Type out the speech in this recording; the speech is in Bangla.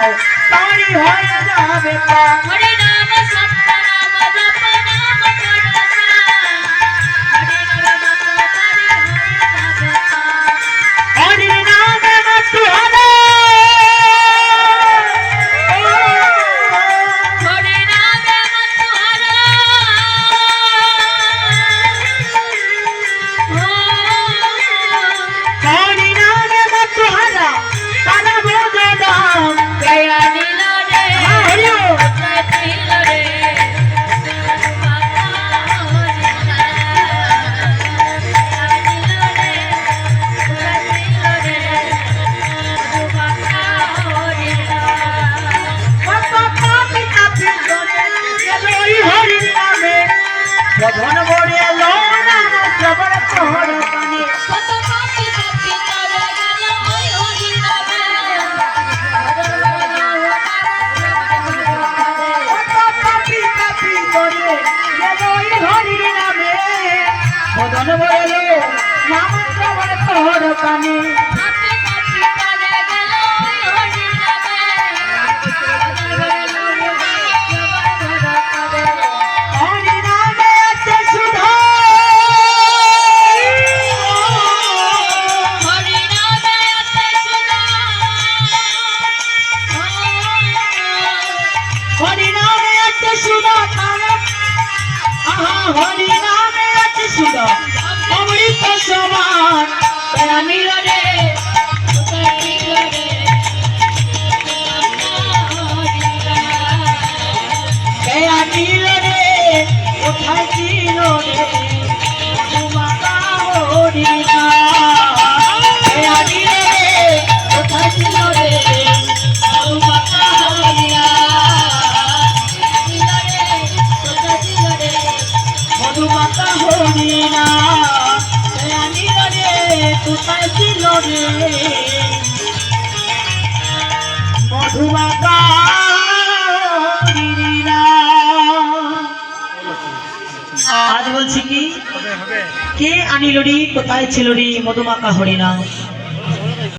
দাও তারি হয়ে যাবে পার। হরে নাম সত্য নাম জপ নাম করসা হরে নাম জপ তারি হয়ে যাবে পার। হরি নামে মত হরে হরে নাম মত হরা হরি নামে মত হরা তারা বোঝ দাম। দয়া নীল রে হরি বল। নীল রে কত পাপী তাপী জনে গেল ওই হরির নামে। বধন ভরে এলো নাম জবর তোহর কানে। কত পাপী পাপী করে গেল ওই হরি নামে কত পাপী তাপী জনে গেল ওই হরির নামে। বধন ভরে এলো নাম জবর তোহর কানে। পাপী পাপী করে গেল ওই হরি নামে হরি নামে আছে সুধা। হরি নামে আছে সুধা হরি নামে আছে সুধা তারা। আহা হরি নামে আছে সুধা অমৃত সমান। দয়া নীল রে দয়া নীল রে কোথায় ছিল রে মধুমাতা হরি নাম। দয়া নীল রে কোথায় ছিল রে মধুমাতা হরি নাম। মধুমাতা হরি নাম। দয়া নীল রে কোথায় ছিল রে মধুমাতা হরি নাম। আজ বলছি কি কে আনিল রে কোথায় ছিল রে মধুমাতা হরি নাম।